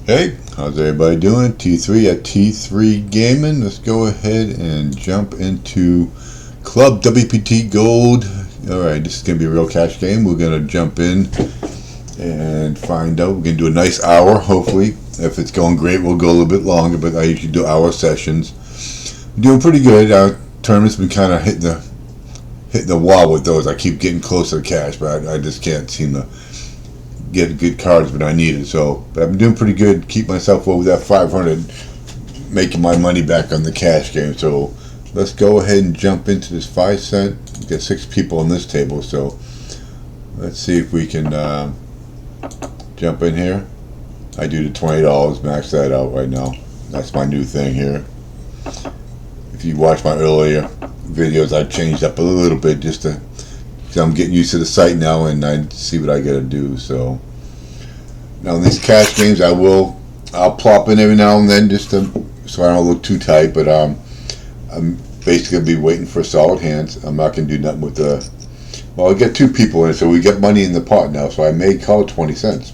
Hey, how's everybody doing? T3 at T3 Gaming. Let's go ahead and jump into Club WPT Gold. Alright, this is going to be a real cash game. We're going to jump in and find out. We're going to do a nice hour, hopefully. If it's going great, we'll go a little bit longer, but I usually do hour sessions. I'm doing pretty good. Our tournament's been kind of hitting the wall with those. I keep getting closer to cash, but I just can't seem to get good cards when I need it. So, but I've been doing pretty good. Keep myself over that 500, making my money back on the cash game. So let's go ahead and jump into this 5 cent. We got 6 people on this table, so let's see if we can jump in here. I do the $20, max that out right now. That's my new thing here. If you watch my earlier videos, I changed up a little bit just to. So I'm getting used to the site now, and I see what I gotta do. So now in these cash games, I'll plop in every now and then just to, so I don't look too tight. But I'm basically gonna be waiting for solid hands. I'm not gonna do nothing with the. Well, I got 2 people in it, so we got money in the pot now. So I may call it 20 cents,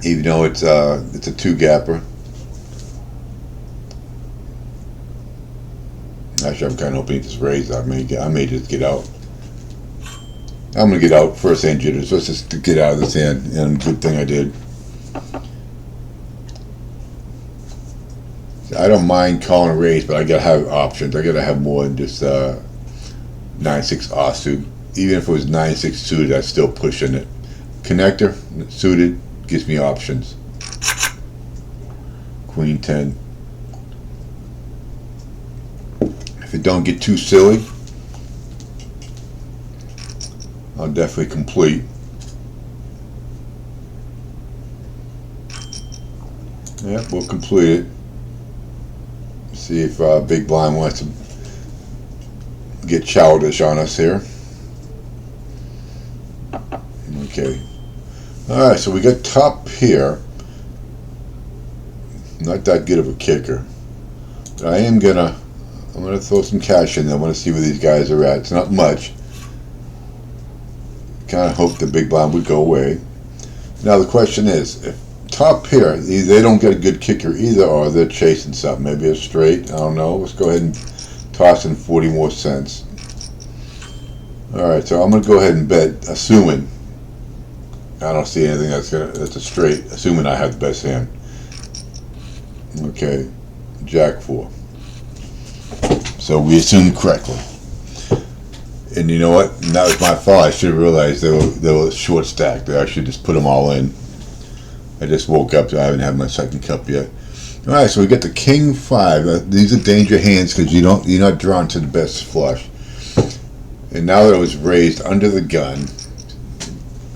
even though it's a 2-gapper. Actually, I'm kind of hoping it's raised. I may just get out. I'm gonna get out first hand jitters. Let's just get out of this hand, and good thing I did. I don't mind calling a raise, but I gotta have options. I gotta have more than just 9-6 offsuit. Even if it was 9-6 suited, I'd still push in it. Connector suited gives me options. Queen 10. If it don't get too silly, I'll definitely complete. Yep, we'll complete it. See if Big Blind wants to get childish on us here. Okay. Alright, so we got top here. Not that good of a kicker. But I'm gonna throw some cash in there. I want to see where these guys are at. It's not much. Kind of hope the big blind would go away. Now the question is, if top here, they don't get a good kicker either, or they're chasing something. Maybe a straight. I don't know. Let's go ahead and toss in 40 more cents. Alright, so I'm going to go ahead and bet, assuming I don't see anything that's a straight, assuming I have the best hand. Okay, Jack 4. So we assumed correctly. And you know what? And that was my fault. I should have realized they were short stacked. I should just put them all in. I just woke up, so I haven't had my second cup yet. All right, so we got the King 5. These are danger hands because you're not drawn to the best flush. And now that it was raised under the gun,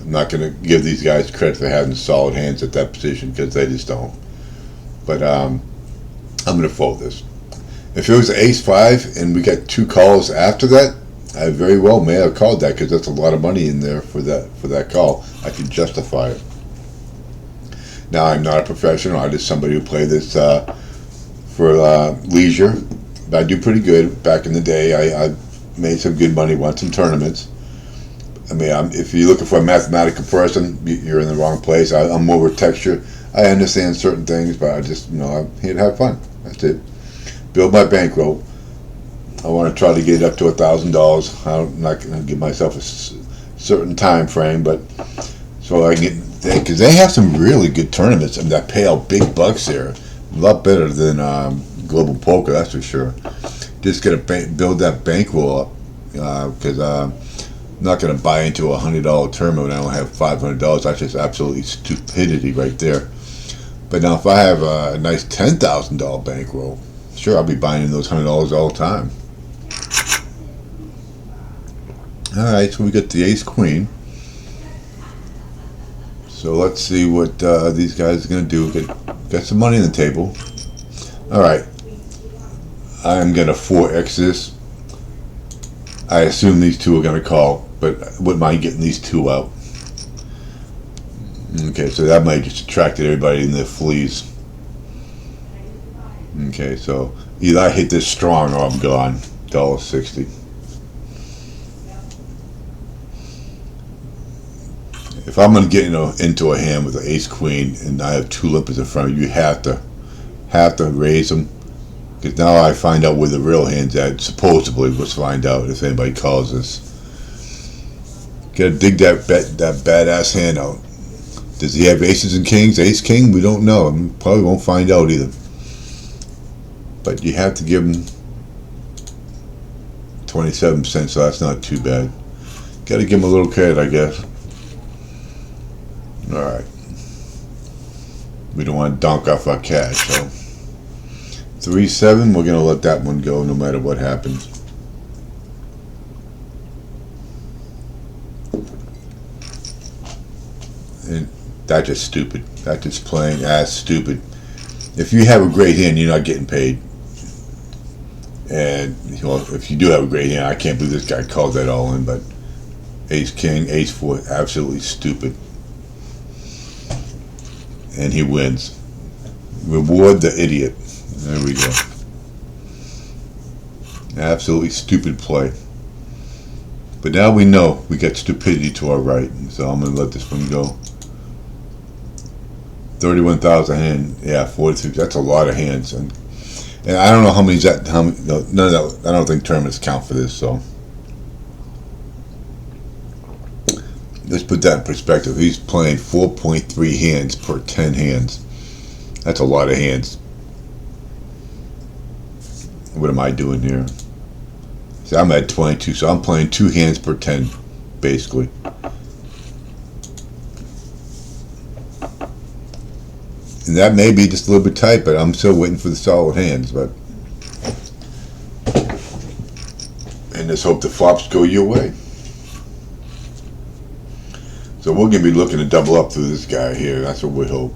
I'm not going to give these guys credit for having solid hands at that position because they just don't. But I'm going to fold this. If it was ace 5 and we got 2 calls after that, I very well may have called that because that's a lot of money in there for that call. I could justify it. Now I'm not a professional. I'm just somebody who played this for leisure. But I do pretty good. Back in the day, I made some good money, won some tournaments. I mean, if you're looking for a mathematical person, you're in the wrong place. I'm more with texture. I understand certain things, but I just, I'm here to have fun. That's it. Build my bankroll. I want to try to get it up to $1,000. I'm not going to give myself a certain time frame, but so I can get, because they have some really good tournaments that pay out big bucks there. A lot better than Global Poker, that's for sure. Just got to build that bankroll up because I'm not going to buy into a $100 tournament when I don't have $500. That's just absolutely stupidity right there. But now if I have a nice $10,000 bankroll, sure, I'll be buying in those $100 all the time. Alright, so we got the ace queen. So let's see what these guys are going to do. Got some money on the table. Alright. I'm going to 4x this. I assume these 2 are going to call, but I wouldn't mind getting these 2 out. Okay, so that might just attracted everybody in their fleas. Okay, so either I hit this strong or I'm gone. $1.60. If I'm going to get into a hand with an ace queen, and I have two limpers in front of you, you have to raise them, because now I find out where the real hand's at. Supposedly, let's find out if anybody calls this. Gotta dig that badass hand out. Does he have aces and kings? Ace king? We don't know. We probably won't find out either. But you have to give him 27%, so that's not too bad. Gotta give him a little credit, I guess. Alright. We don't want to dunk off our cash, so 3-7, we're gonna let that one go no matter what happens. And that's just stupid. That's just plain ass stupid. If you have a great hand, you're not getting paid. And if you do have a great hand, I can't believe this guy called that all in, but ace king, ace four, absolutely stupid. And he wins. Reward the idiot. There we go. Absolutely stupid play. But now we know we got stupidity to our right, so I'm going to let this one go. 31,000 hand, yeah, 43. That's a lot of hands, and I don't know how many's that. None of that. I don't think tournaments count for this. So let's put that in perspective. He's playing 4.3 hands per 10 hands. That's a lot of hands. What am I doing here? See, I'm at 22, so I'm playing 2 hands per 10, basically. And that may be just a little bit tight, but I'm still waiting for the solid hands. But and let's hope the flops go your way. So we're going to be looking to double up through this guy here. That's what we hope.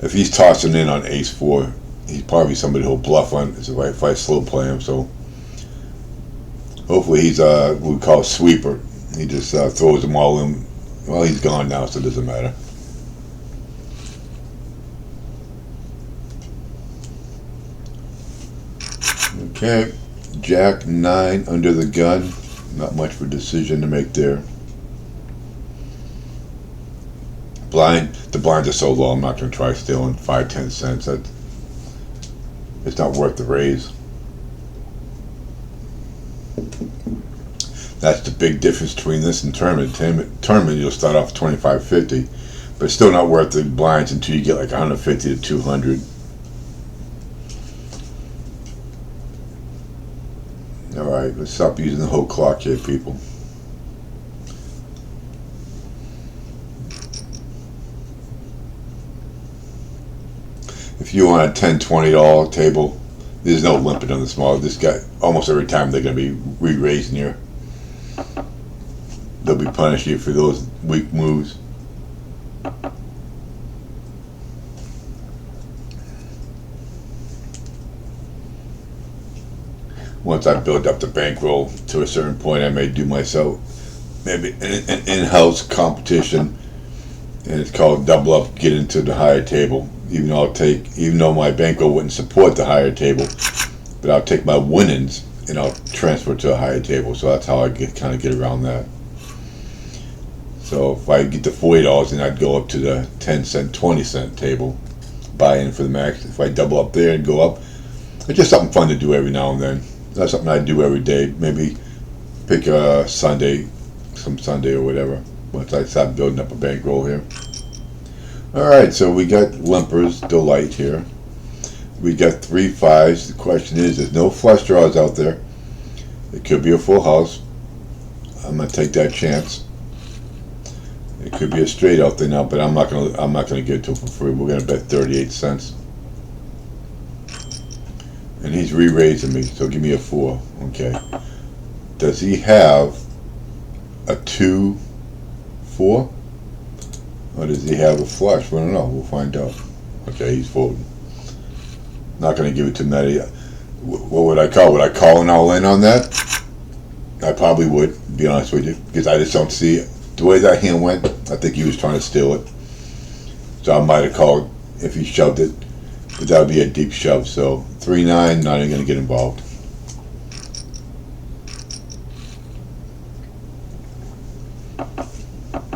If he's tossing in on ace four, he's probably somebody who'll bluff on if I slow play him. So hopefully he's what we call a sweeper. He just throws them all in. Well, he's gone now, so it doesn't matter. Okay, Jack 9 under the gun. Not much of a decision to make there. The blinds are so low, I'm not going to try stealing 5-10 cents. It's not worth the raise. That's the big difference between this and tournament. Tournament, you'll start off 25.50, but it's still not worth the blinds until you get like 150 to 200. All right, let's stop using the whole clock here, people. If you want a $10, $20 table, there's no limit on the small. This guy, almost every time they're going to be re-raising here. They'll be punishing you for those weak moves. Once I build up the bankroll to a certain point, I may do myself maybe an in-house competition, and it's called double up, get into the higher table. Even though my bankroll wouldn't support the higher table, but I'll take my winnings and I'll transfer to a higher table. So that's how I kind of get around that. So if I get to $40, then I'd go up to the 10 cent, 20 cent table, buy in for the max. If I double up there and go up, it's just something fun to do every now and then. Not something I do every day. Maybe pick a Sunday, some Sunday or whatever, once I start building up a bankroll here. Alright, so we got Limper's Delight here. We got 3 5s. The question is, there's no flush draws out there. It could be a full house. I'm gonna take that chance. It could be a straight out there now, but I'm not gonna give it to him for free. We're gonna bet 38 cents. And he's re-raising me, so give me a 4. Okay. Does he have a 2-4? Or does he have a flush? We don't know. We'll find out. Okay, he's folding. Not going to give it to Matty. What would I call? Would I call an all in on that? I probably would, to be honest with you, because I just don't see it. The way that hand went, I think he was trying to steal it. So I might have called if he shoved it, but that would be a deep shove. So 3-9, not even going to get involved.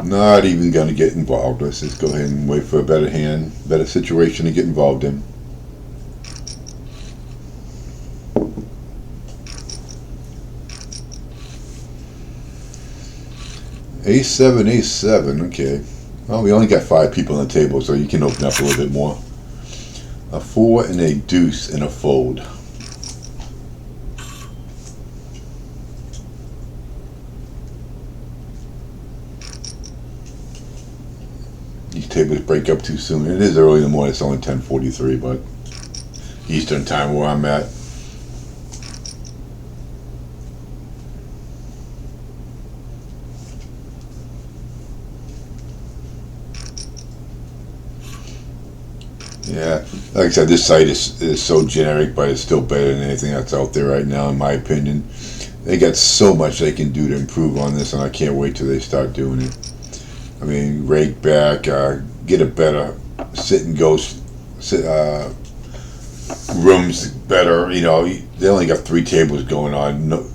Not even going to get involved. Let's just go ahead and wait for a better hand, better situation to get involved in. Ace-7, ace-7, okay. Well, we only got 5 people on the table, so you can open up a little bit more. A 4 and a deuce and a fold. These tables break up too soon. It is early in the morning, it's only 10:43, but Eastern time where I'm at. Yeah, like I said, this site is so generic, but it's still better than anything that's out there right now, in my opinion. They got so much they can do to improve on this, and I can't wait till they start doing it. I mean, rake back, get a better sit and go rooms better. You know, they only got 3 tables going on. No,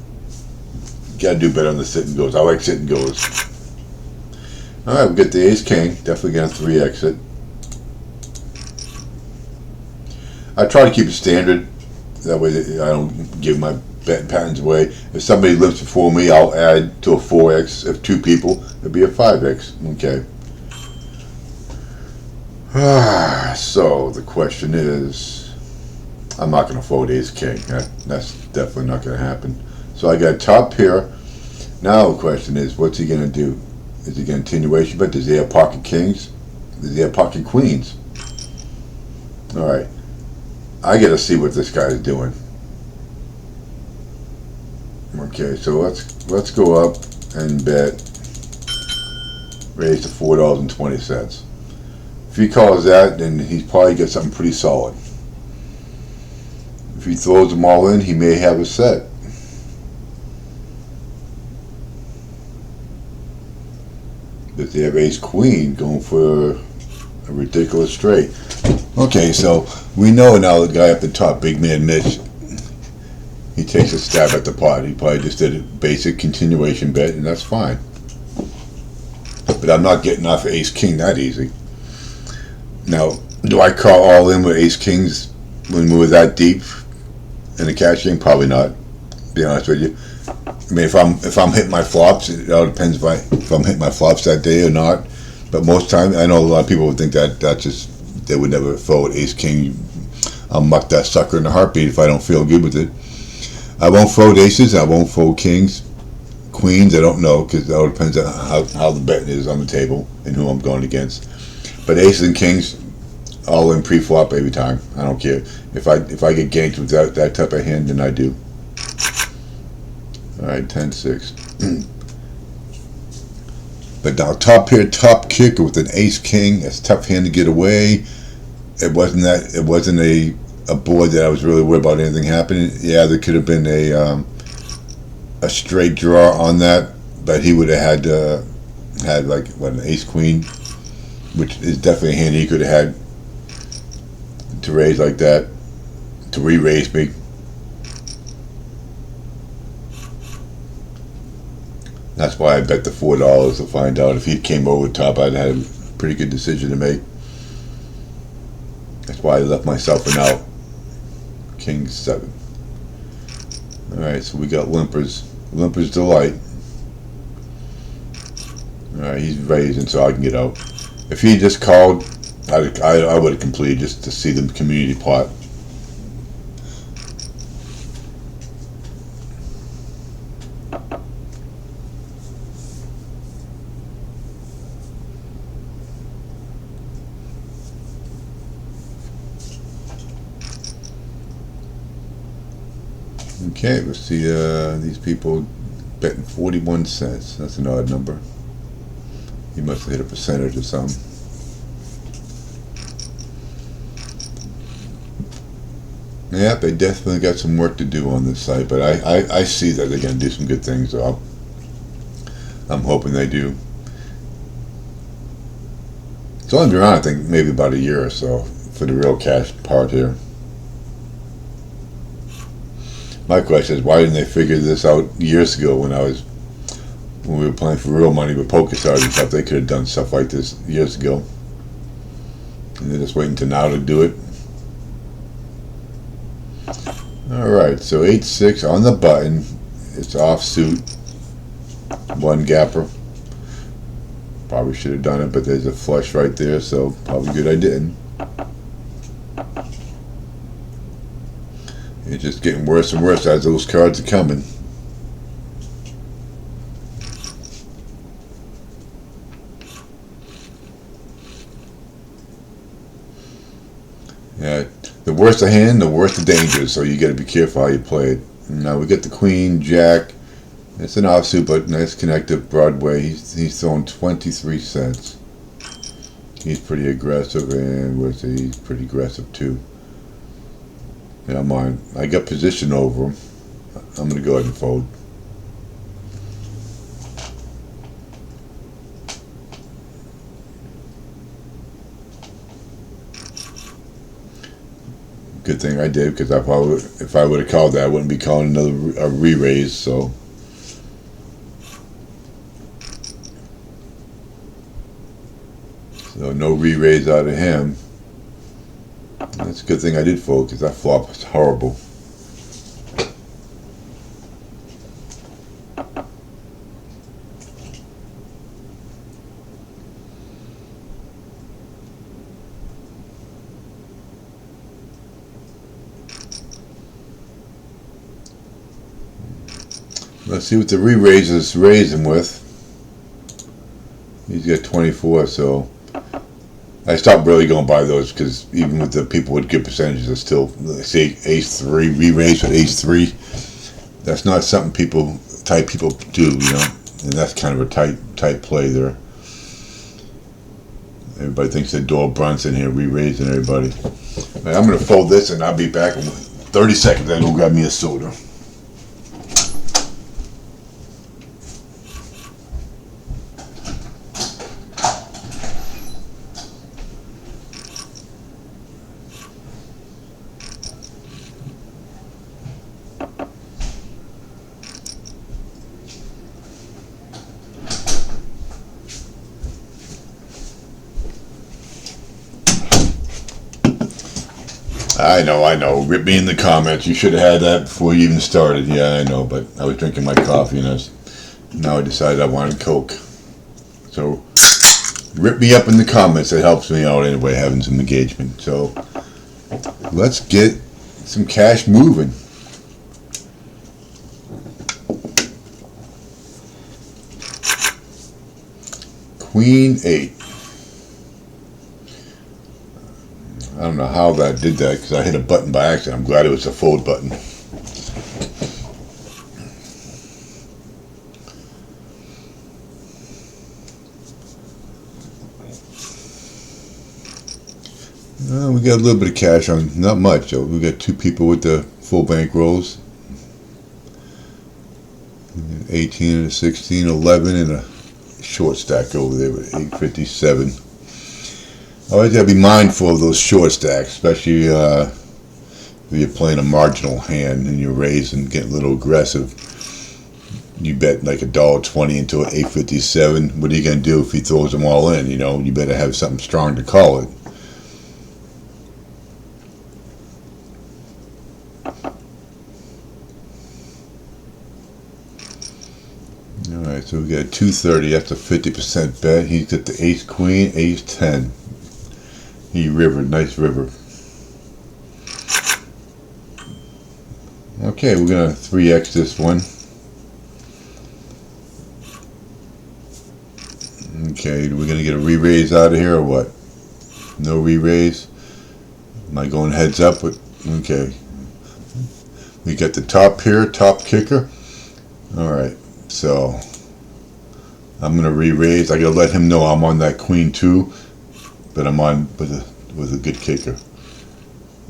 got to do better on the sit and goes. I like sit and goes. All right, we get the ace king. Definitely gonna 3 exit. I try to keep it standard. That way I don't give my betting patterns away. If somebody limps before me, I'll add to a 4x. If 2 people, it'll be a 5x. Okay. So the question is, I'm not going to fold ace king. That's definitely not going to happen. So I got top pair. Now the question is, what's he going to do? Is he going to continuation bet? Does he have pocket kings? Does he have pocket queens? All right. I got to see what this guy is doing. Okay, so let's go up and bet. Raise to $4.20. If he calls that, then he's probably got something pretty solid. If he throws them all in, he may have a set. If they have ace queen going for a ridiculous straight. Okay, so we know now the guy up the top, big man Mitch, he takes a stab at the pot. He probably just did a basic continuation bet, and that's fine. But I'm not getting off ace king that easy. Now, do I call all in with ace kings when we were that deep in the cash game? Probably not, to be honest with you. I mean, if I'm hitting my flops, it all depends if I'm hitting my flops that day or not. But most times, I know a lot of people would think that they would never fold ace king. I'll muck that sucker in a heartbeat if I don't feel good with it. I won't fold aces. I won't fold kings, queens. I don't know, because it all depends on how the betting is on the table and who I'm going against. But aces and kings, all in pre-flop every time. I don't care if I get ganked with that type of hand, then I do. All right, 10-6. But now top pair, top kicker with an ace king. That's a tough hand to get away. It wasn't a board that I was really worried about anything happening. Yeah, there could have been a straight draw on that, but he would have had like an ace queen, which is definitely a hand he could have had to raise like that, to re-raise me. That's why I bet the $4 to find out. If he came over the top, I'd have a pretty good decision to make. That's why I left myself an out. King 7. Alright, so we got Limper's Delight. Alright, he's raising so I can get out. If he just called, I would have completed just to see the community pot. Okay, let's see, these people betting 41 cents. That's an odd number. He must have hit a percentage or something. Yeah, they definitely got some work to do on this site, but I see that they're going to do some good things, so I'm hoping they do. It's only been around, I think, maybe about a year or so for the real cash part here. My question is, why didn't they figure this out years ago when I was when we were playing for real money with poker stars and stuff, they could have done stuff like this years ago. And they're just waiting to now to do it. Alright, so 8-6 on the button. It's offsuit. One gapper. Probably should have done it, but there's a flush right there, so probably good I didn't. It's just getting worse and worse as those cards are coming. Yeah, the worse the hand, the worse the danger, so you got to be careful how you play it. Now we get the queen, jack. It's an offsuit, but nice connected Broadway. He's throwing 23 cents. He's pretty aggressive, and he's pretty aggressive too. Yeah, mine. I got position over him. I'm gonna go ahead and fold. Good thing I did, because if I would have called that, I wouldn't be calling a re-raise. So no re-raise out of him. That's a good thing I did fold, because that flop was horrible. Let's see what the re-raise is raising with. He's got 24, so I stopped really going by those, because even with the people with good percentages, it's still, say ace-3, re-raise with ace-3. That's not something type people do, you know, and that's kind of a tight play there. Everybody thinks that Doyle Brunson here re-raising everybody. Right, I'm going to fold this, and I'll be back in 30 seconds. I go grab me a soda. I know. Rip me in the comments. You should have had that before you even started. Yeah, I know, but I was drinking my coffee, and now I decided I wanted Coke. So, rip me up in the comments. It helps me out anyway, having some engagement. So, let's get some cash moving. Queen 8. I don't know how that did that, because I hit a button by accident. I'm glad it was a fold button. We got a little bit of cash on, not much. We got two people with the full bank rolls. 18 and a 16, 11 and a short stack over there with 857. Always got to be mindful of those short stacks, especially if you're playing a marginal hand and you're raising, getting a little aggressive. You bet like $1.20 into an 857. What are you going to do if he throws them all in? You know, you better have something strong to call it. Alright, so we got 230. That's a 50% bet. He's got the ace queen, ace 10. He rivered, nice river. Okay, we're gonna 3x this one. Okay, we're gonna get a re-raise out of here or what? No re-raise. Am I going heads up with? Okay. We got the top here, top kicker. All right, so I'm gonna re-raise. I gotta let him know I'm on that queen too. But I'm on with a good kicker.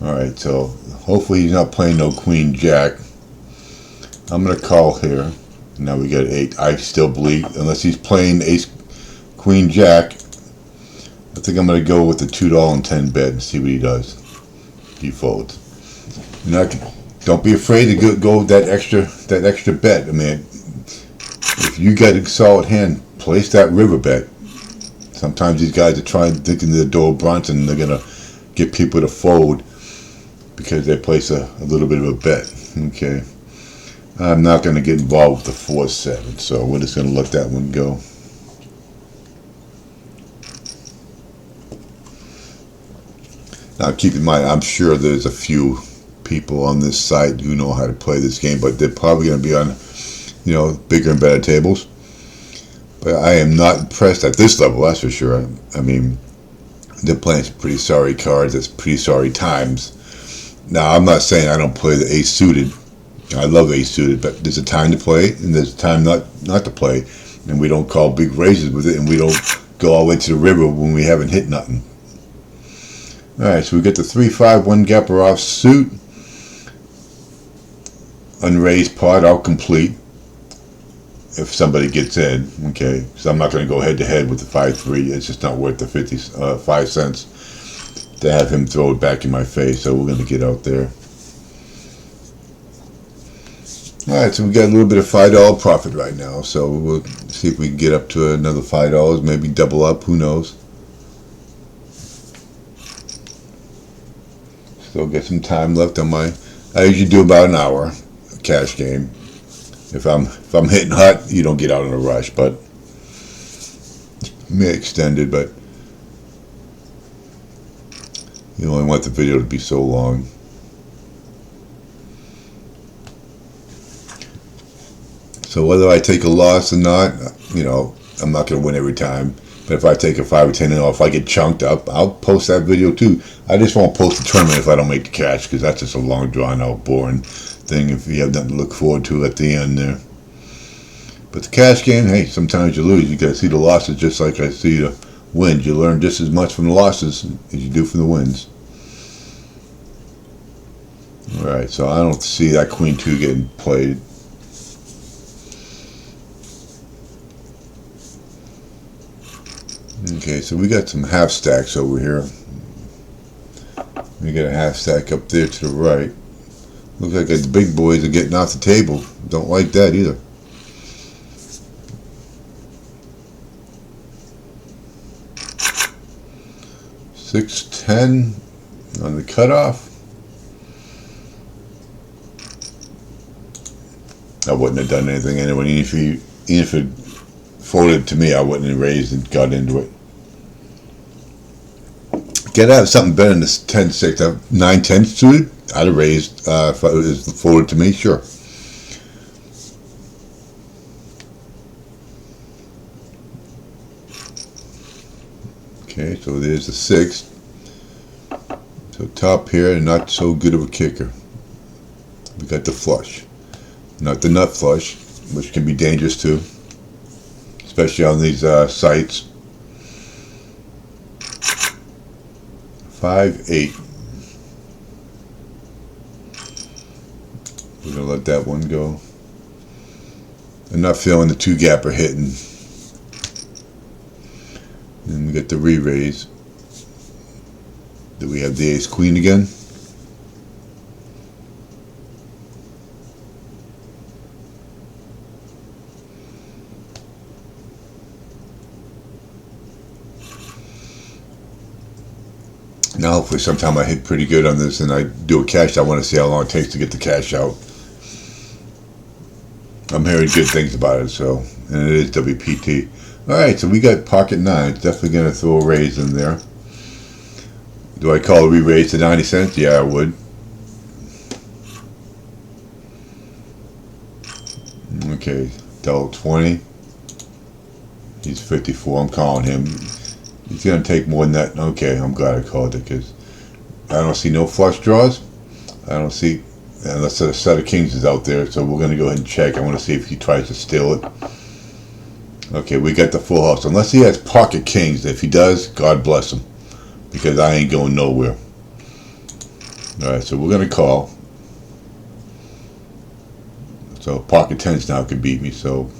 Alright, so hopefully he's not playing no queen jack. I'm going to call here. Now we got 8. I still believe, unless he's playing ace queen jack, I think I'm going to go with the $2.10 bet and see what he does. He folds. Don't be afraid to go that extra bet. I mean, If you got a solid hand, place that river bet. Sometimes these guys are thinking they're Doyle Brunson, they're gonna get people to fold because they place a little bit of a bet. Okay, I'm not gonna get involved with the 4-7, so we're just gonna let that one go. Now keep in mind, I'm sure there's a few people on this site who know how to play this game, but they're probably going to be on, bigger and better tables. But I am not impressed at this level, that's for sure. I mean, they're playing some pretty sorry cards at pretty sorry times. Now, I'm not saying I don't play the ace suited. I love ace suited, but there's a time to play and there's a time not to play. And we don't call big raises with it, and we don't go all the way to the river when we haven't hit nothing. Alright, so we get the 3-5 one gapper off suit. Unraised pot, I'll complete if somebody gets in. Okay, so I'm not going to go head to head with the 5-3. It's just not worth the 5 cents to have him throw it back in my face. So we're going to get out there. Alright, so we got a little bit of $5 profit right now. So we'll see if we can get up to another $5, maybe double up. Who knows? Still get some time left on my. I usually do about an hour cash game. If I'm hitting hot, you don't get out in a rush, but may extend it, but you only want the video to be so long. So whether I take a loss or not, I'm not going to win every time. But if I take a 5 or 10 or if I get chunked up, I'll post that video too. I just won't post the tournament if I don't make the cash, because that's just a long, drawn out, boring thing if you have nothing to look forward to at the end there. But the cash game, hey, sometimes you lose. You got to see the losses just like I see the wins. You learn just as much from the losses as you do from the wins. Alright, so I don't see that Queen 2 getting played. Okay, so we got some half stacks over here. We got a half stack up there to the right. Looks like the big boys are getting off the table. Don't like that either. $6.10 on the cutoff. I wouldn't have done anything anyway. Even if it folded to me, I wouldn't have raised and got into it. Get out something better than this 10-6. 9-10 suited, I'd have raised if it was folded to me, sure. Okay, so there's the 6. So top here, not so good of a kicker. We got the flush. Not the nut flush, which can be dangerous too, especially on these sites. 5-8. We're gonna let that one go. I'm not feeling the 2-gapper hitting. And we get the re-raise. Do we have the ace queen again? Now hopefully sometime I hit pretty good on this and I do a cash. I want to see how long it takes to get the cash out. I'm hearing good things about it, so, and it is WPT. Alright, so we got pocket 9. Definitely going to throw a raise in there. Do I call a re-raise to 90 cents? Yeah, I would. Okay, $1.20. He's 54. I'm calling him. He's going to take more than that. Okay, I'm glad I called it because I don't see no flush draws. I don't see, unless a set of kings is out there. So we're going to go ahead and check. I want to see if he tries to steal it. Okay, we got the full house. Unless he has pocket kings. If he does, God bless him. Because I ain't going nowhere. Alright, so we're going to call. So pocket 10s now could beat me. So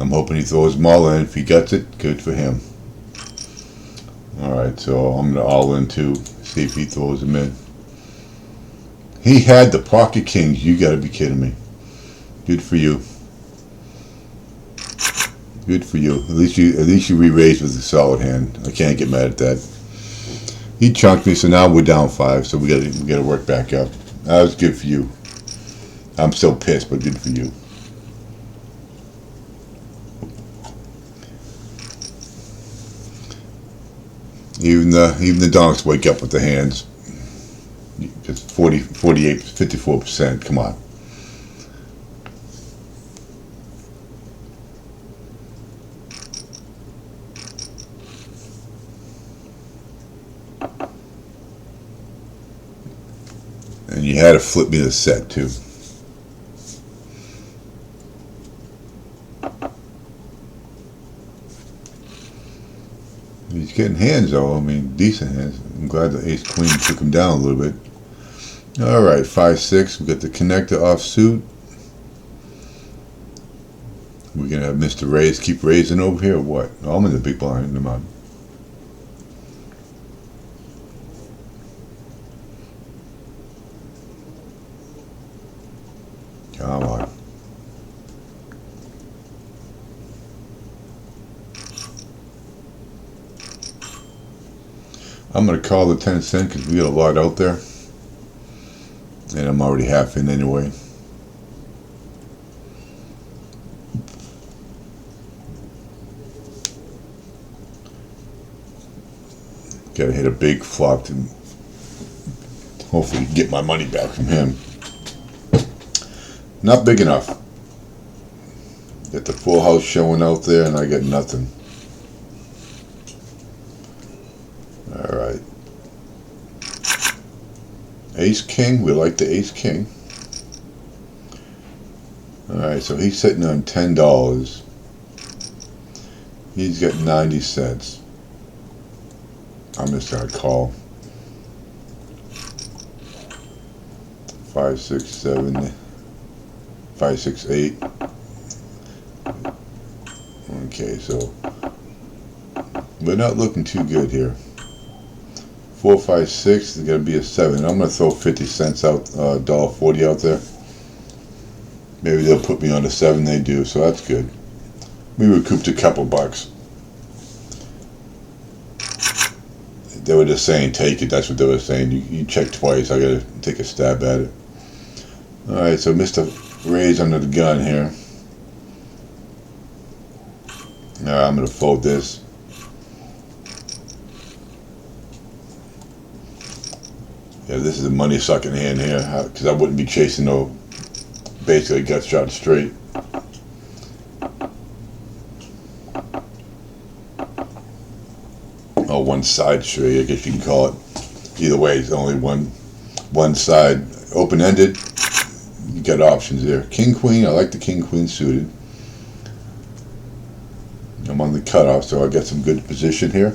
I'm hoping he throws them all in. If he gets it, good for him. Alright, so I'm going to all in too. See if he throws them in. He had the pocket kings. You got to be kidding me. Good for you. Good for you. At least you re-raised with a solid hand. I can't get mad at that. He chunked me, so now we're down 5. So we gotta work back up. That was good for you. I'm still pissed, but good for you. Even the donks wake up with the hands. Just 40, 48, 54%. Come on. And you had to flip me the set too. He's getting hands though. I mean, decent hands. I'm glad the ace queen took him down a little bit. All right, 5-6. We got the connector offsuit. We're gonna have Mr. Raise keep raising over here or what? Oh, I'm in the big blind in the mud. Come on. I'm going to call the 10 cent because we got a lot out there. And I'm already half in anyway. Got to hit a big flop to hopefully get my money back from him. Not big enough. Got the full house showing out there and I got nothing. Alright. Ace King, we like the Ace King. Alright, so he's sitting on $10. He's got 90 cents. I'm just gonna call. 5, 6, 7, 5, 6, 8. Okay, so we're not looking too good here. 4, 5, 6 is gonna be a 7. I'm gonna throw 50 cents out, $1.40 out there. Maybe they'll put me on a 7. They do, so that's good. We recouped a couple bucks. They were just saying take it. That's what they were saying. You check twice. I gotta take a stab at it. All right, so Mr. Ray's under the gun here. All right, I'm gonna fold this. Yeah, this is a money sucking hand here because I wouldn't be chasing no basically gut shot straight. Oh, one side straight, I guess you can call it. Either way, it's only one side. Open-ended, you got options there. King, Queen, I like the King, Queen suited. I'm on the cutoff, so I got some good position here.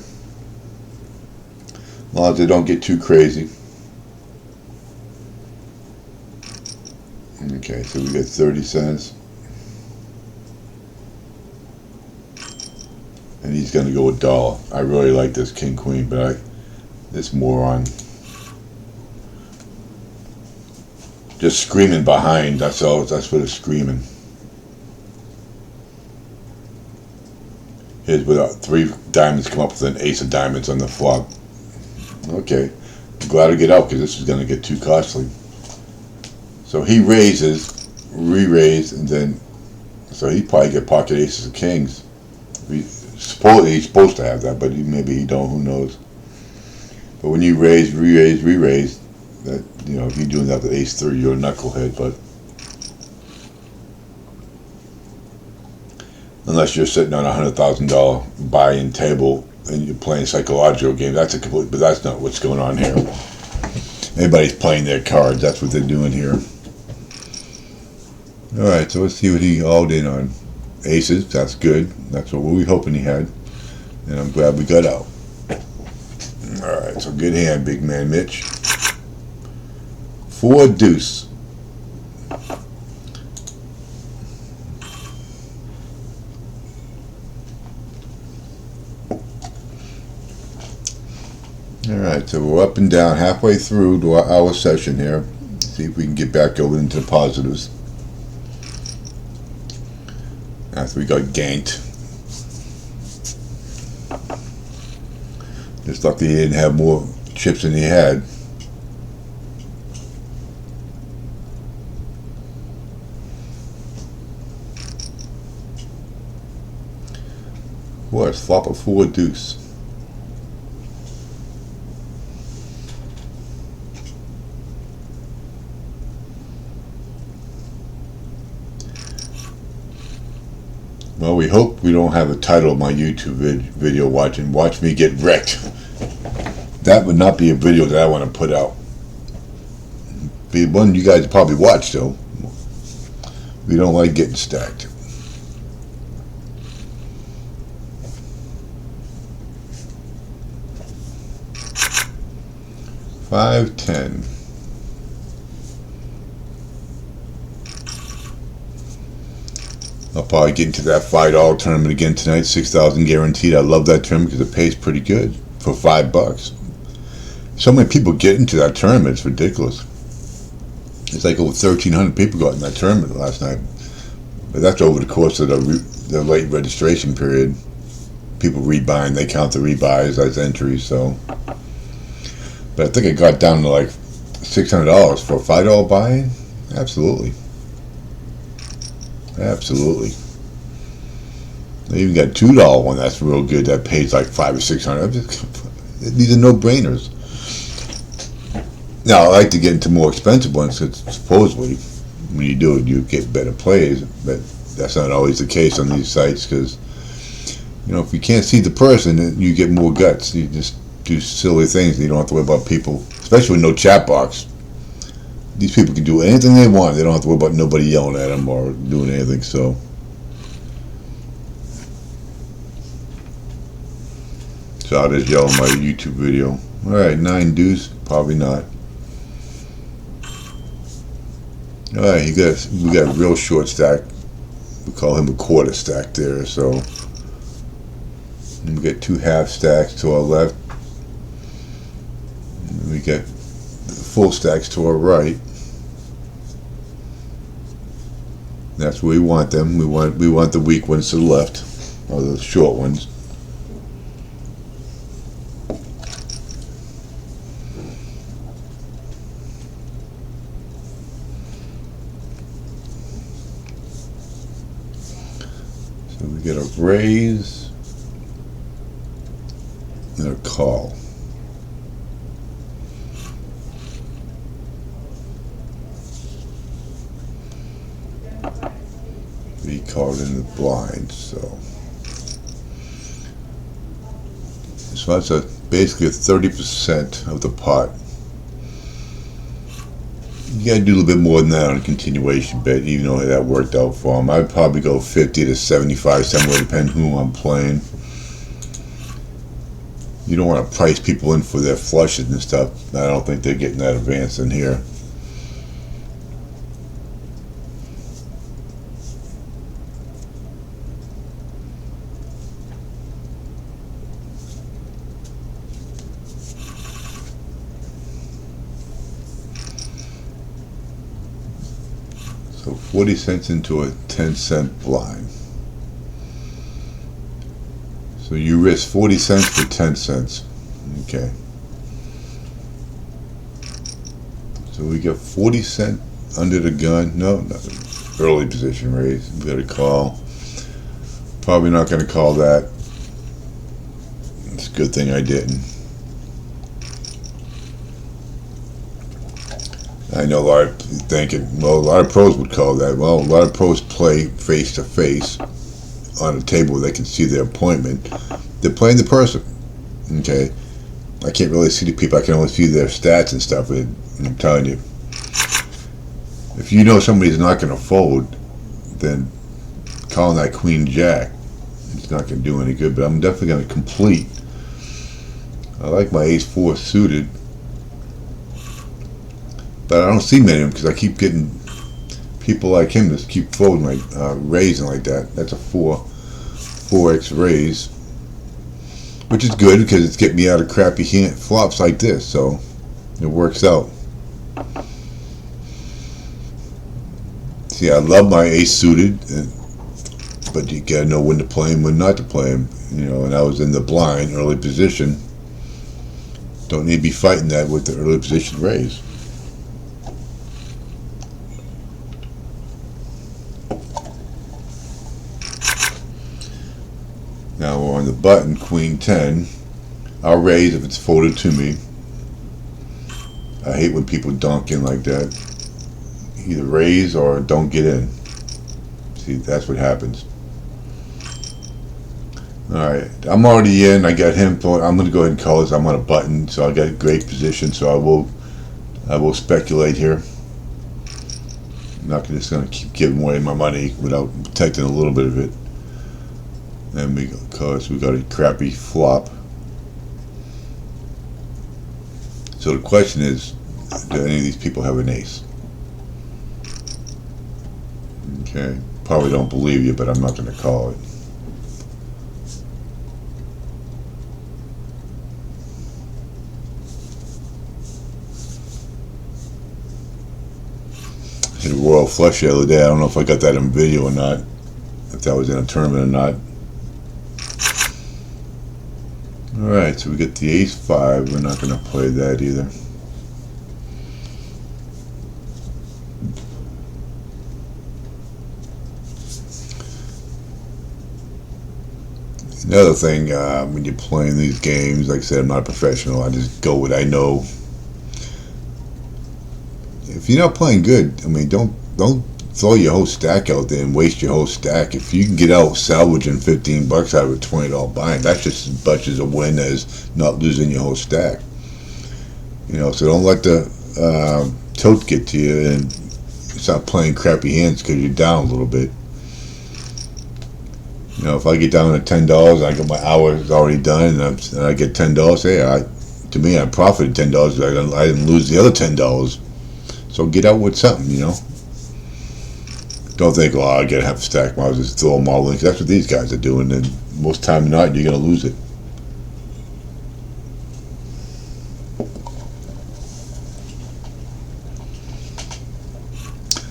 As long as they don't get too crazy. Okay, so we got 30 cents. And he's going to go with $1. I really like this King Queen, but this moron just screaming behind. That's all. That's what it's screaming. Here's without 3 diamonds come up with an ace of diamonds on the flop. Okay, I'm glad to get out because this is going to get too costly. So he raises, re-raise, and then so he probably get pocket aces of kings. Supposedly he's supposed to have that, but maybe he don't. Who knows? But when you raise, re-raise, re-raise, that if you're doing that with ace 3, you're a knucklehead. But unless you're sitting on a $100,000 buy-in table and you're playing psychological game, that's a complete. But that's not what's going on here. Everybody's playing their cards. That's what they're doing here. All right, so let's see what he alled in on. Aces, that's good. That's what we were hoping he had. And I'm glad we got out. Alright, so good hand, big man Mitch. 4 deuce. Alright, so we're up and down halfway through to our session here. See if we can get back over into the positives. after we got ganked. Just lucky he didn't have more chips than he had. What? Flop a 4 deuce. Well, we hope we don't have a title of my YouTube video watch me get wrecked. That would not be a video that I want to put out. Be one you guys probably watch though. We don't like getting stacked. Five, 10. I'll probably get into that $5 tournament again tonight. 6,000 guaranteed. I love that tournament because it pays pretty good for $5. So many people get into that tournament. It's ridiculous. It's like over 1,300 people got in that tournament last night. But that's over the course of the late registration period. People rebuying. They count the rebuys as entries. So, but I think it got down to like $600 for a $5 buy-in. Absolutely. Absolutely. They even got $2 one that's real good that pays like $500 or $600. These are no-brainers. Now I like to get into more expensive ones because supposedly when you do it you get better plays, but that's not always the case on these sites because you know if you can't see the person then you get more guts. You just do silly things and you don't have to worry about people, especially with no chat box. These people can do anything they want. They don't have to worry about nobody yelling at them or doing anything. So, I'll just yell in my YouTube video. All right, 9 deuce, probably not. All right, we got a real short stack. We call him a quarter stack there. So, and we got 2 half stacks to our left. And we got full stacks to our right. That's where we want them. We want the weak ones to the left, or the short ones. So we get a raise and a call. He called in the blind, so that's basically a 30% of the pot. You gotta do a little bit more than that on a continuation bet, even though that worked out for him. I'd probably go 50 to 75 somewhere, depending who I'm playing. You don't want to price people in for their flushes and stuff. I don't think they're getting that advance in here. So 40 cents into a 10-cent blind. So you risk 40 cents for 10 cents. Okay. So we got 40 cents under the gun. No, nothing. Early position raise. We got a call. Probably not going to call that. It's a good thing I didn't. I know a lot of thinking, well, a lot of pros would call that. Well, a lot of pros play face to face on a table where they can see their appointment. They're playing the person. Okay, I can't really see the people. I can only see their stats and stuff. And I'm telling you, if you know somebody's not going to fold, then calling that Queen Jack, it's not going to do any good. But I'm definitely going to complete. I like my Ace 4 suited. But I don't see many of them because I keep getting people like him that keep folding, like raising like that. That's a 4x raise, which is good because it's getting me out of crappy flops like this, so it works out. See, I love my ace suited, but you gotta know when to play him, when not to play him. You know, and I was in the blind early position. Don't need to be fighting that with the early position raise. Now we're on the button, Queen 10. I'll raise if it's folded to me. I hate when people donk in like that. Either raise or don't get in. See, that's what happens. Alright, I'm already in. I got him. I'm going to go ahead and call this. I'm on a button, so I got a great position, so I will speculate here. I'm not just going to keep giving away my money without protecting a little bit of it. And because we got a crappy flop. So the question is, do any of these people have an ace? Okay, probably don't believe you, but I'm not going to call it. I hit a royal flush the other day. I don't know if I got that in video or not, if that was in a tournament or not. Alright, so we get the ace-5. We're not going to play that either. Another thing, when you're playing these games, like I said, I'm not a professional. I just go with what I know. If you're not playing good, I mean, don't throw your whole stack out there and waste your whole stack. If you can get out salvaging $15 out of a $20 bind, that's just as much as a win as not losing your whole stack. You know, so don't let the tilt get to you and start playing crappy hands because you're down a little bit. You know, if I get down to $10, I got my hours already done, and I get $10. Hey, to me, I profited $10. I didn't lose the other $10. So get out with something, you know. Don't think, oh, I gotta have a stack. I'll just throw them all in. That's what these guys are doing, and most time than not, you're gonna lose it.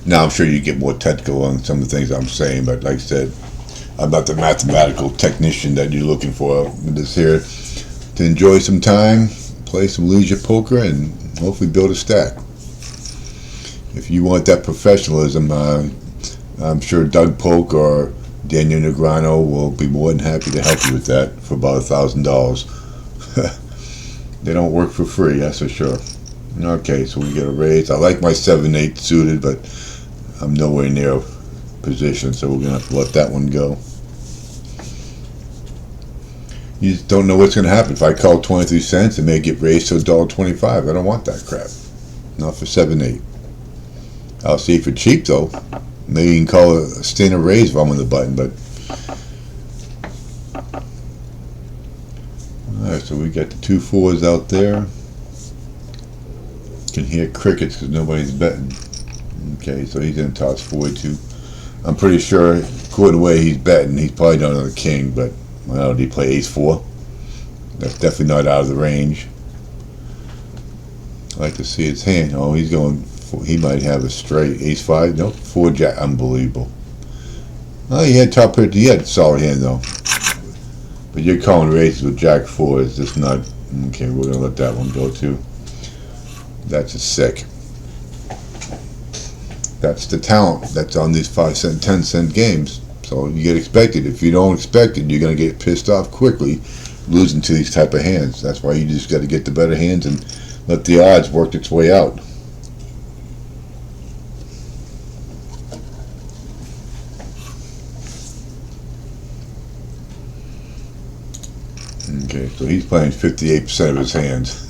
Now, I'm sure you get more technical on some of the things I'm saying, but like I said, I'm not the mathematical technician that you're looking for. I'm just here to enjoy some time, play some leisure poker, and hopefully build a stack. If you want that professionalism, I'm sure Doug Polk or Daniel Negreanu will be more than happy to help you with that for about $1,000. They don't work for free, that's for sure. Okay, so we get a raise. I like my 7-8 suited, but I'm nowhere near position, so we're gonna have to let that one go. You just don't know what's gonna happen. If I call 23 cents, it may get raised to $1.25. I don't want that crap. Not for 7-8. I'll see for cheap though. Maybe you can call a standard raise if I'm on the button, but alright, so we got the 2 4s out there. Can hear crickets because nobody's betting. Okay, so he's gonna toss 42. I'm pretty sure, according to the way he's betting, he's probably done on the king, but I don't know, did he play ace-4? That's definitely not out of the range. I like to see his hand. Oh, he's going, he might have a straight ace-5. Nope, 4 jack, unbelievable. Oh, he had top pair, he had a solid hand though. But you're calling raises with jack-4 is just not, okay, we're gonna let that one go too. That's just sick. That's the talent that's on these 5-cent, 10-cent games. So you get expected. If you don't expect it, you're going to get pissed off quickly losing to these type of hands. That's why you just got to get the better hands and let the odds work its way out. Okay, so he's playing 58% of his hands.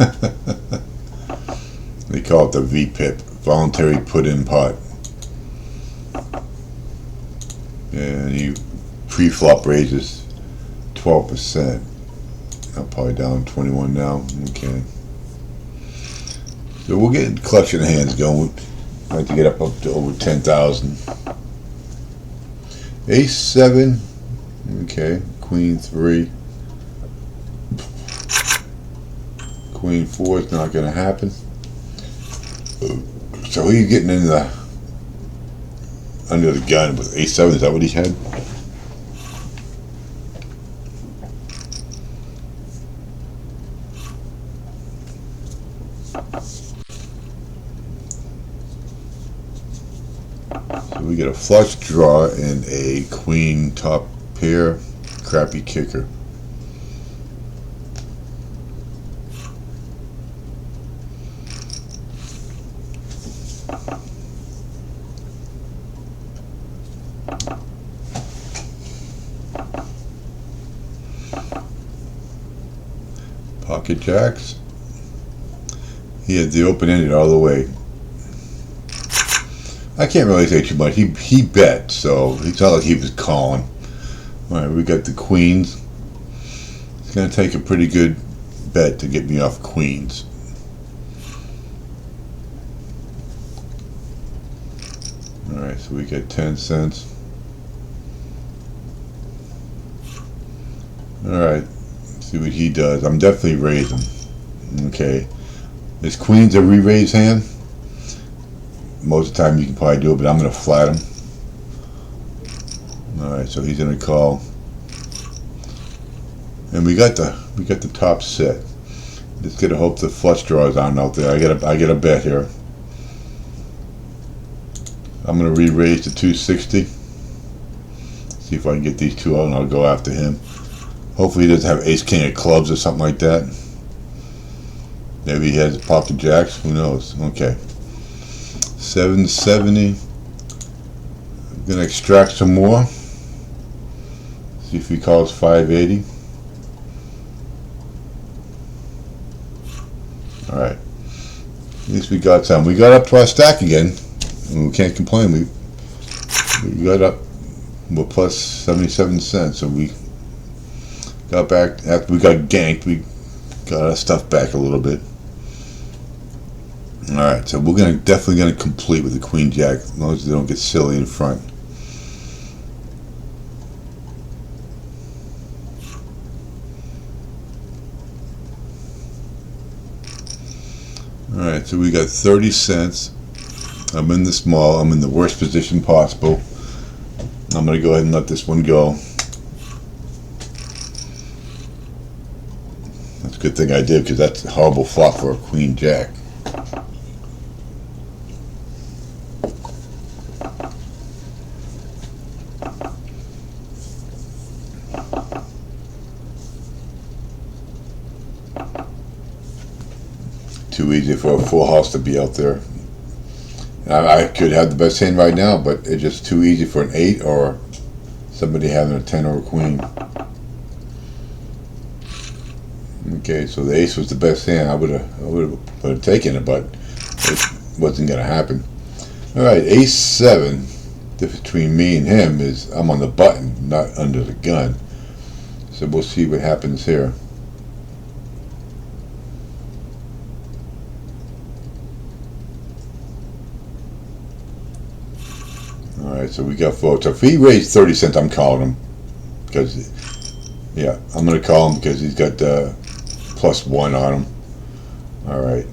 They call it the VPIP, voluntary put-in pot. And he pre-flop raises 12%. I'm probably down 21 now. Okay. So we'll get collection of hands going. I'd like to get up to over 10,000. Ace-7. Okay. Queen-3. Queen-4 is not going to happen. So he's getting in the under the gun with ace-7. Is that what he had? we get a flush draw and a queen top pair, crappy kicker. Pocket jacks. He had the open-ended all the way. I can't really say too much. He bet, so it's not like he was calling. All right, we got the queens. It's gonna take a pretty good bet to get me off queens. All right, so we get 10 cents. All right, let's see what he does. I'm definitely raising. Okay, is queens a re-raise hand? Most of the time you can probably do it, but I'm going to flat him. Alright, so he's going to call. And we got the top set. Just gotta hope the flush draws aren't out there. I get a bet here. I'm going to re-raise to 260. See if I can get these two out and I'll go after him. Hopefully he doesn't have ace king of clubs or something like that. Maybe he has pocket jacks. Who knows? Okay. 770. I'm going to extract some more. See if he calls 580. Alright. At least we got some. We got up to our stack again. And we can't complain. We got up. We're plus 77 cents. So we got back. After we got ganked, we got our stuff back a little bit. Alright, so we're definitely gonna complete with the queen jack as long as they don't get silly in front. Alright, so we got 30 cents. I'm in the small, I'm in the worst position possible. I'm gonna go ahead and let this one go. That's a good thing I did, because that's a horrible flop for a queen jack. Too easy for a full house to be out there. I could have the best hand right now, but it's just too easy for an 8 or somebody having a 10 or a queen. Okay, so the ace was the best hand. I would have taken it, but it wasn't going to happen. All right, ace 7. Difference between me and him is I'm on the button, not under the gun. So we'll see what happens here. Alright, so we got 4. So if he raised 30 cents, I'm calling him. Because, yeah, I'm going to call him because he's got +1 on him. Alright.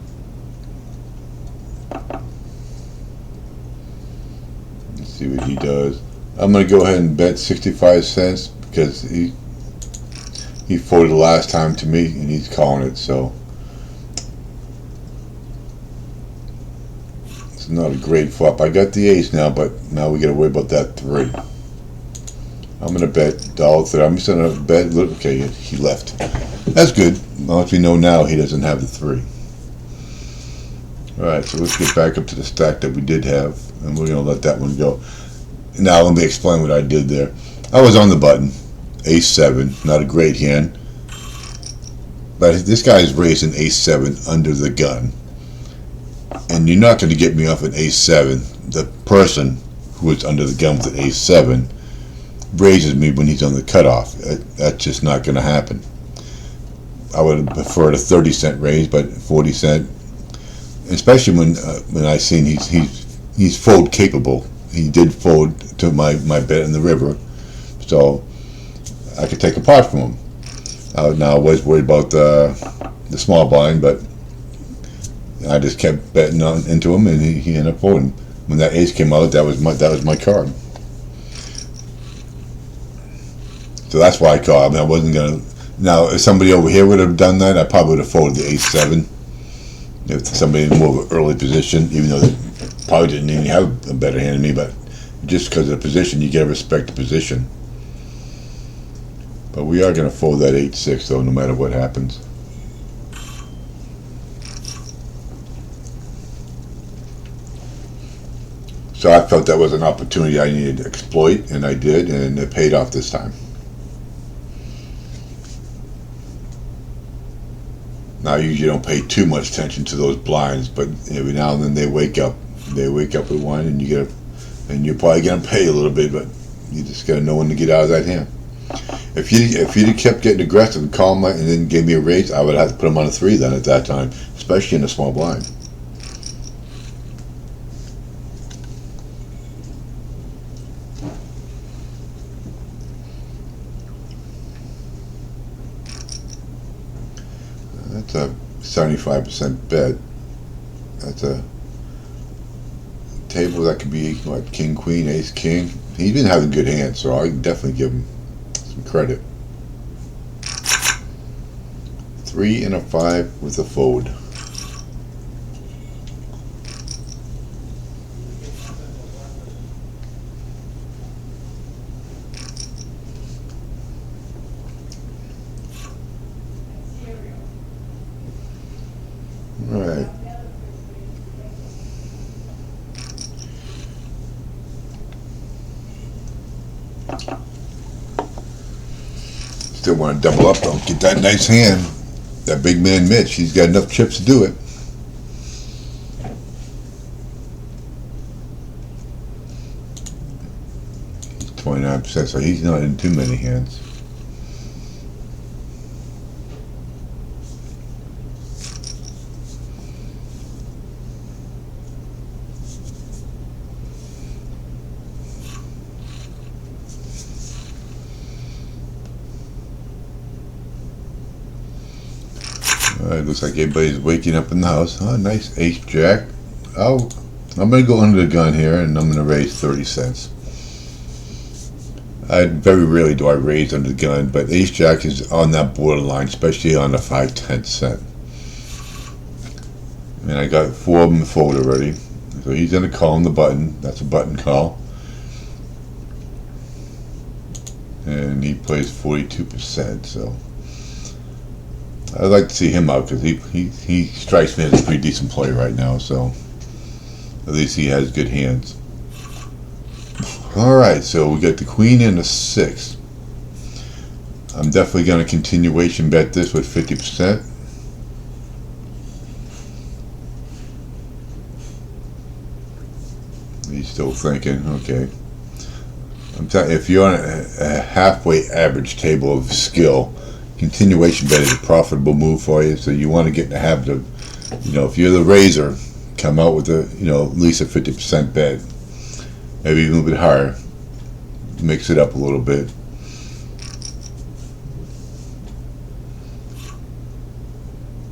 Let's see what he does. I'm going to go ahead and bet 65 cents because he folded the last time to me and he's calling it, so. It's not a great flop. I got the ace now, but now we got to worry about that 3. I'm going to bet $1.30. I'm just going to bet. Okay, he left. That's good. Well, we know now he doesn't have the 3. Alright, so let's get back up to the stack that we did have, and we're going to let that one go. Now let me explain what I did there. I was on the button. Ace 7. Not a great hand. But this guy is raising ace 7 under the gun. And you're not going to get me off an ace 7. The person who is under the gun with an ace 7 raises me when he's on the cutoff. That's just not going to happen. I would have preferred a 30 cent raise, but 40 cent, especially when I seen he's fold capable. He did fold to my bet in the river, so I could take a pot from him. Now I was worried about the small blind, but I just kept betting into him, and he ended up folding. When that ace came out, that was my card. So that's why I called. I mean, I wasn't gonna. Now, if somebody over here would have done that, I probably would have folded the ace 7. If somebody in more of an early position, even though they probably didn't even have a better hand than me, but Just because of the position, you gotta respect the position. But we are gonna fold that 8-6 though, no matter what happens. So I felt that was an opportunity I needed to exploit, and I did, and it paid off this time. Now I usually don't pay too much attention to those blinds, but every now and then they wake up. They wake up with one, and and you're probably gonna pay a little bit, but you just gotta know when to get out of that hand. If you'd have kept getting aggressive and calm and then gave me a raise, I would have to put them on a 3 then at that time, especially in a small blind. That's a 75% bet. That's a table that could be what, king, queen, ace, king. He's been having good hands, so I can definitely give him some credit. 3 and a 5 with a fold. Right. Still want to double up though. Get that nice hand. That big man Mitch, he's got enough chips to do it. He's 29%, so he's not in too many hands. Alright, looks like everybody's waking up in the house. Oh, nice ace jack. I'm going to go under the gun here, and I'm going to raise 30 cents. Very rarely do I raise under the gun, but ace jack is on that borderline, especially on the 5/10 cent. And I got 4 of them fold already. So he's going to call on the button. That's a button call. And he plays 42%, so I'd like to see him out because he strikes me as a pretty decent player right now, so at least he has good hands. Alright, so we got the queen and the 6. I'm definitely going to continuation bet this with 50%. He's still thinking, okay. I'm telling you, if you're on a halfway average table of skill, continuation bet is a profitable move for you, so you want to get in the habit of, if you're the raiser, come out with at least a 50% bet, maybe even a little bit higher, mix it up a little bit.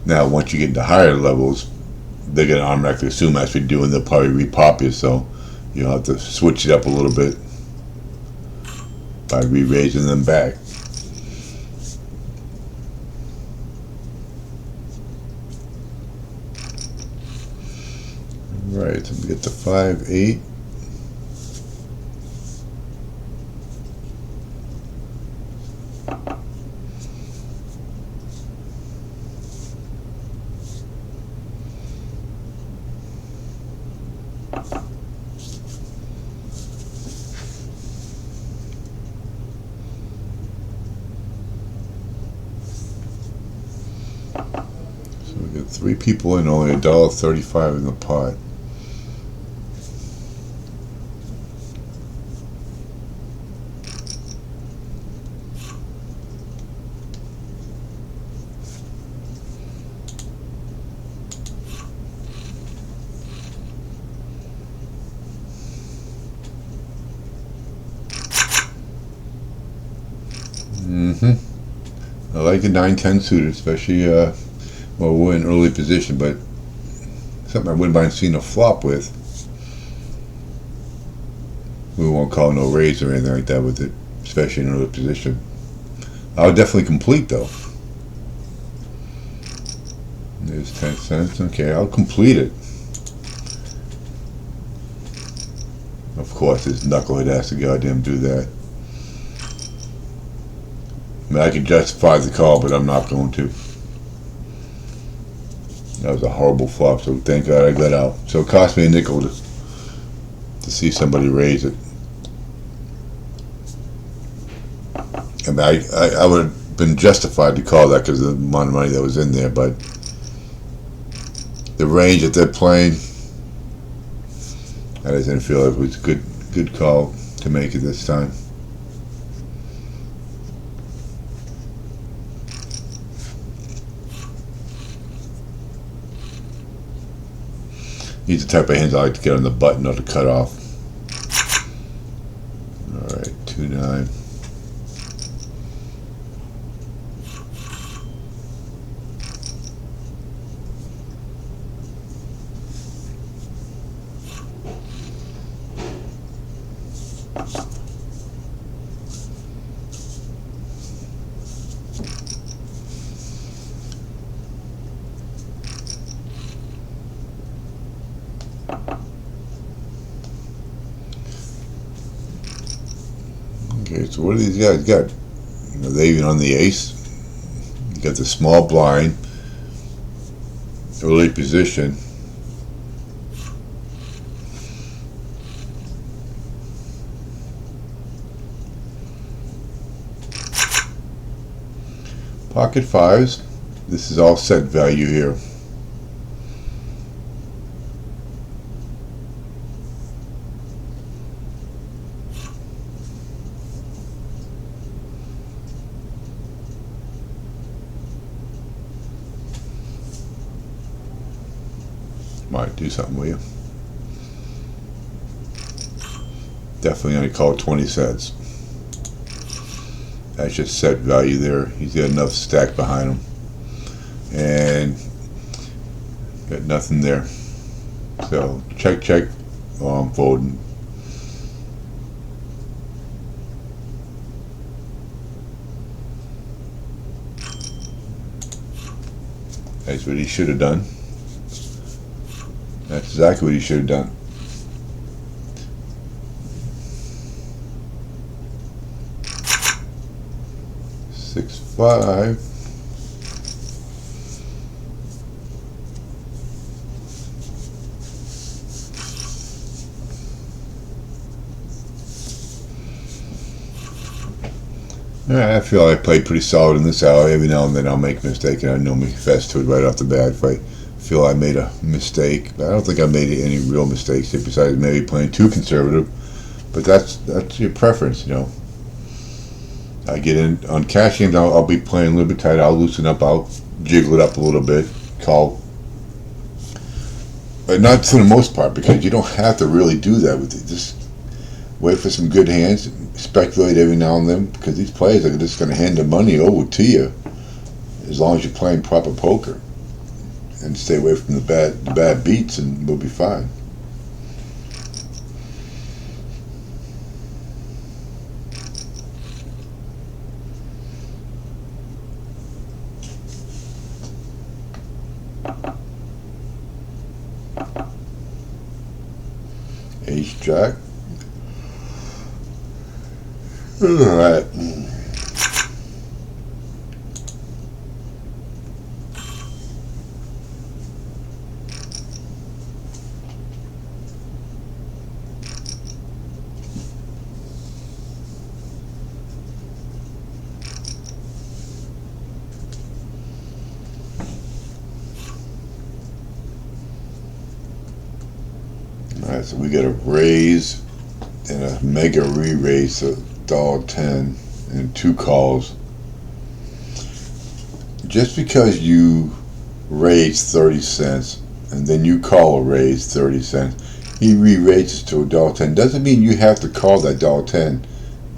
Now, once you get into higher levels, they're going to automatically assume as we're doing, they'll probably repop you, so you'll have to switch it up a little bit by re-raising them back. Right, so we get the 5-8. So we got 3 people and only $1.35 in the pot. I like a 9-10 suited, especially well, we're in early position, but something I wouldn't mind seeing a flop with. We won't call no raise or anything like that with it, especially in early position. I'll definitely complete though. There's 10 cents. Okay, I'll complete it. Of course, this knucklehead has to goddamn do that. I mean, I could justify the call, but I'm not going to. That was a horrible flop, so thank God I got out. So it cost me a nickel to see somebody raise it. I mean, I would have been justified to call that because of the amount of money that was in there, but the range that they're playing, I just didn't feel it was a good call to make it this time. These are the type of hands I like to get on the button or to cut off. Alright, 2-9. Okay, so what do these guys got? Are they even on the ace? You got the small blind, early position. Pocket fives. This is all set value here. Might do something with you. Definitely only call 20 cents. That's just set value there. He's got enough stack behind him. And got nothing there. So check. Oh, I'm folding. That's what he should have done. That's exactly what he should have done. Six, 5. I feel I played pretty solid in this hour. Every now and then I'll make a mistake, and I normally confess to it right off the bat if I feel I made a mistake. But I don't think I made any real mistakes here, besides maybe playing too conservative. But that's your preference, you know. I get in on cash games. I'll be playing a little bit tight. I'll loosen up. I'll jiggle it up a little bit. Call, but not for the most part, because you don't have to really do that with it. Just wait for some good hands. Speculate every now and then, because these players are just going to hand the money over to you as long as you're playing proper poker and stay away from the bad beats, and we'll be fine. Ace Jack. All right. Alright, so we got a raise and a mega re-raise, so $1.10 and 2 calls. Just because you raise 30 cents and then you call a raise 30 cents, he re-raises to $1.10, doesn't mean you have to call that $1.10.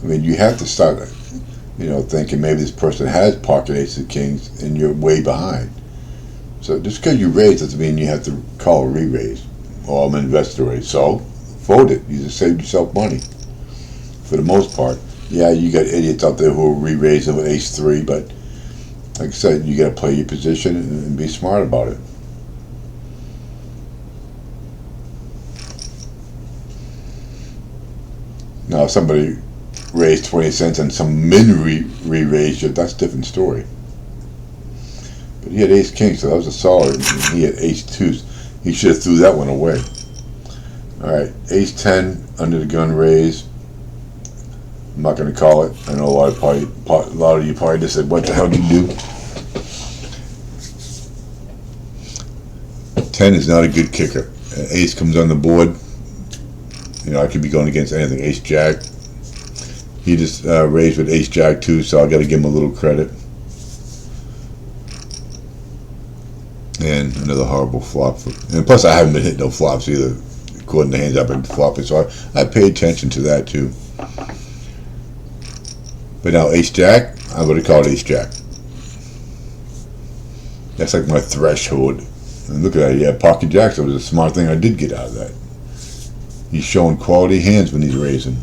I mean, you have to start, thinking maybe this person has pocket aces of kings and you're way behind. So just because you raise doesn't mean you have to call a re-raise. Or I'm an investor raise. So fold it. You just saved yourself money. For the most part. Yeah, you got idiots out there who will re-raise with ace-3, but like I said, you got to play your position and be smart about it. Now, if somebody raised 20 cents and some min re-raised it, that's a different story. But he had ace king, so that was a solid. And he had ace twos. He should have threw that one away. All right, ace 10 under the gun raise. I'm not going to call it. I know a lot of you probably just said, "What the hell did you do?" 10 is not a good kicker. Ace comes on the board. You know, I could be going against anything. Ace jack. He just raised with ace jack too, so I got to give him a little credit. And another horrible flop. And plus, I haven't been hitting no flops either. According to hands, I've been flopping, so I pay attention to that too. But now ace jack, I'm going to call it ace jack. That's like my threshold. And look at that, he had pocket jacks. That was a smart thing I did get out of that. He's showing quality hands when he's raising.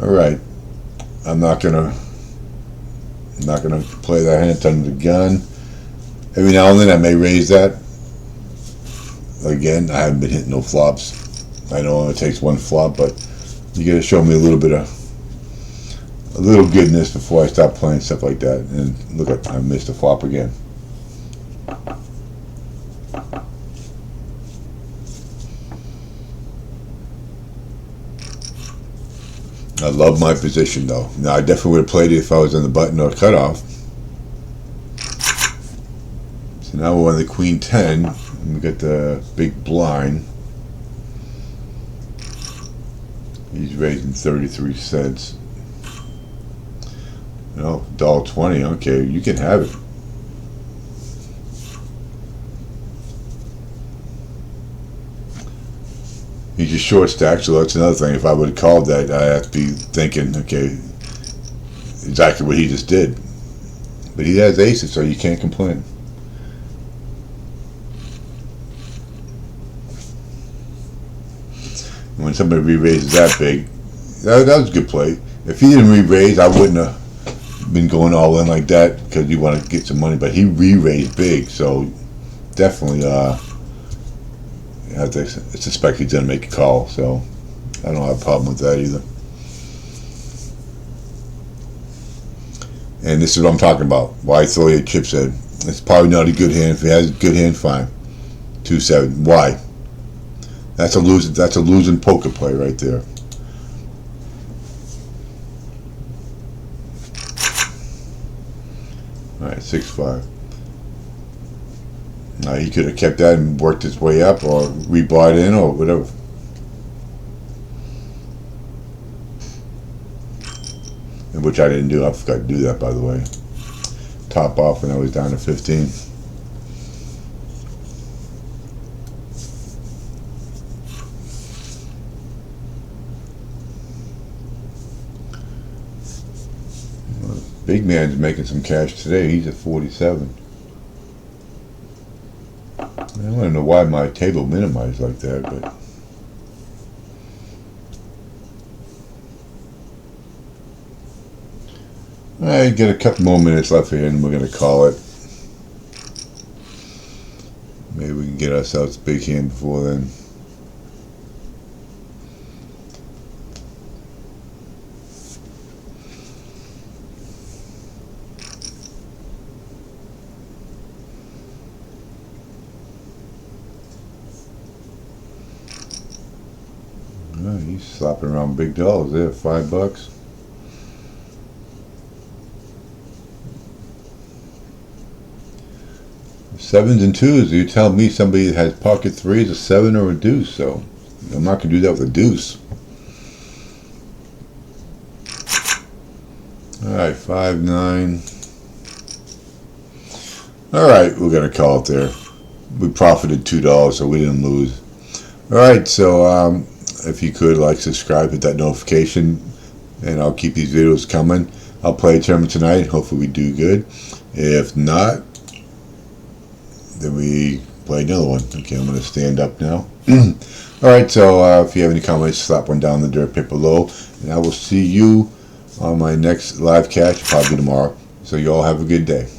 All right, I'm not gonna play that hand under the gun. Every now and then I may raise that. Again, I haven't been hitting no flops. I know it takes one flop, but you gotta show me a little goodness before I stop playing stuff like that. And look, I missed a flop again. I love my position though. Now I definitely would have played it if I was on the button or cutoff. So now we're on the queen 10. And we got the big blind. He's raising 33 cents. No, $1.20. Okay, you can have it. He just short stacked, so that's another thing. If I would have called that, I have to be thinking, okay, exactly what he just did. But he has aces, so you can't complain. When somebody re-raises that big, that was a good play. If he didn't re-raise, I wouldn't have been going all in like that because you want to get some money. But he re-raised big, so definitely I have to suspect he's going to make a call, so I don't have a problem with that either. And this is what I'm talking about. Why throw your chips in? It's probably not a good hand. If he has a good hand, fine. 2-7. Why? That's a losing poker play right there. All right, 6-5. He could have kept that and worked his way up, or rebought in, or whatever. And which I didn't do. I forgot to do that, by the way. Top off when I was down to 15. Big man's making some cash today. He's at 47. I don't know why my table minimized like that, but I get a couple more minutes left here, and we're gonna call it. Maybe we can get ourselves a big hand before then. He's slapping around big dollars there, $5. Sevens and twos. You tell me somebody that has pocket threes, a 7 or a deuce. So I'm not gonna do that with a deuce. All right, 5-9. All right, we're gonna call it there. We profited $2, so we didn't lose. All right, so if you could subscribe, hit that notification, and I'll keep these videos coming. I'll play a tournament tonight. Hopefully we do good. If not, then we play another one. Okay, I'm going to stand up now. Alright, so if you have any comments, slap one down in the dirt pit below, and I will see you on my next live catch, probably tomorrow. So you all have a good day.